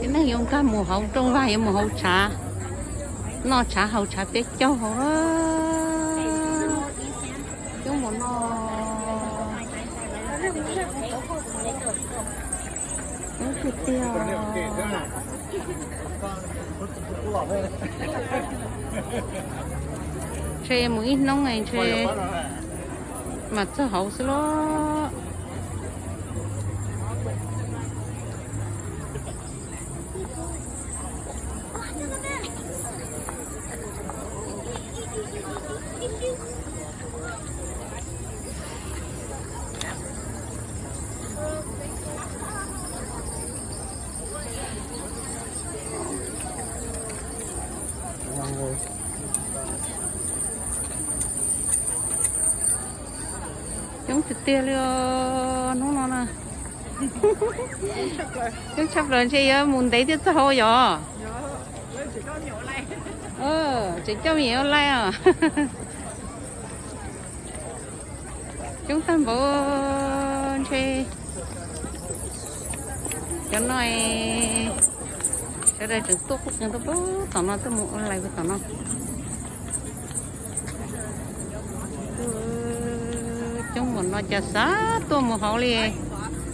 cái này dùng cả mùa hậu trong vài mùa hậu trà nó trà hậu trà biết cho họ chúng một nó nó thịt tiêu chơi một ít nóng này chơi mà cho hậu xí lo chúng thịt tiêu nó nè chúng chấp lần chị muốn đấy thì thôi rồi chỉ cho nhiều like à chúng ta bảo chị cho nói sẽ đây trực tốt nhưng tôi bố tao nó tôi muốn lại với tao nó chúng mình nói cho sát tôi một hậu liền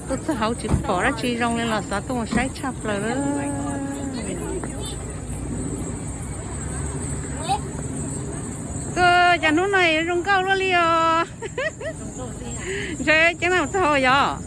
tôi sẽ hậu chỉ bỏ ra chi rong lên là sát tôi một sái chắp rồi đó cơ chả lúc này rong câu nó liền chơi cái nào thôi giờ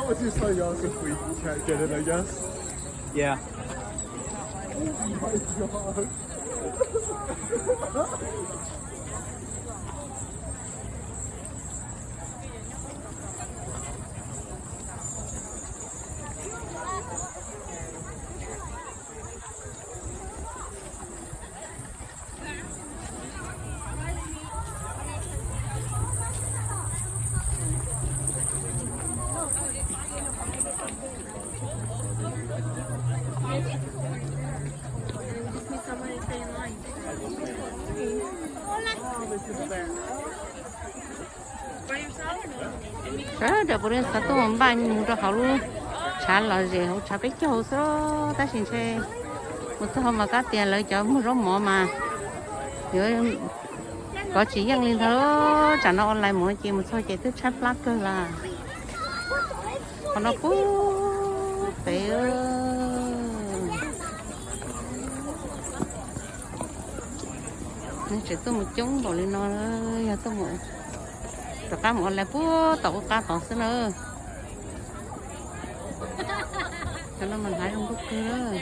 It's just so young if we can't get it, I guess. Yeah. Oh my god. đó bữa nay sao tôi muốn bán những cái hậu luôn trả lời gì hậu trả biết cho hậu số ta xin xe một số mà cá tiền lợi cho mua rau mỏ mà rồi có chỉ dân liên thôi trả nó online mỗi chị một số chị thích chat lát cơ là còn nó cú phải nên chỉ tôi một chúng bỏ lên nó giờ tôi một tất cả mọi người bố tàu cá tàu xe nữa cho nên mình hãy không có cơ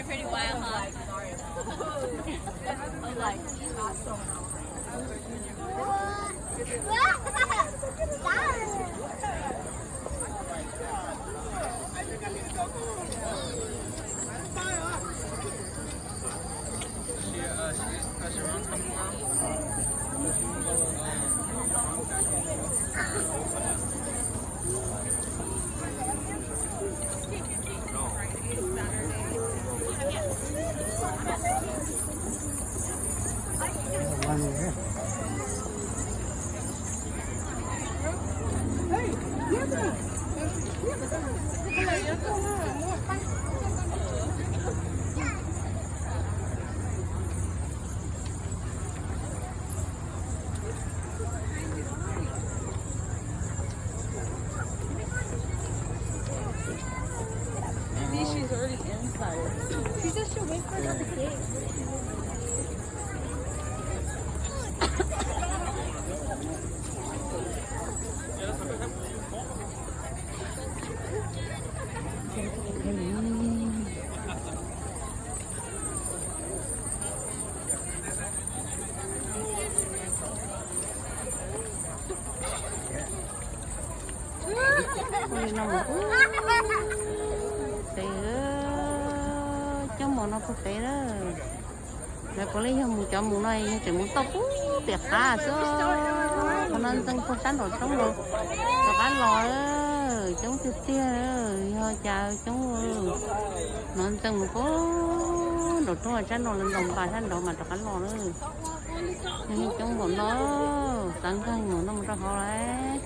nó một thì trong bọn nó có thể đó là có lấy không cho muốn này chỉ muốn tóc đẹp cả số còn nên tăng con sắn rồi sống rồi rồi cá lòi chống tiêu tia rồi chào chống nên tăng một có đồ thôi sắn rồi lên đồng bà sắn đồ mà cho cá lòi nữa nhưng trong bọn nó tăng cái một nó một ra họ đấy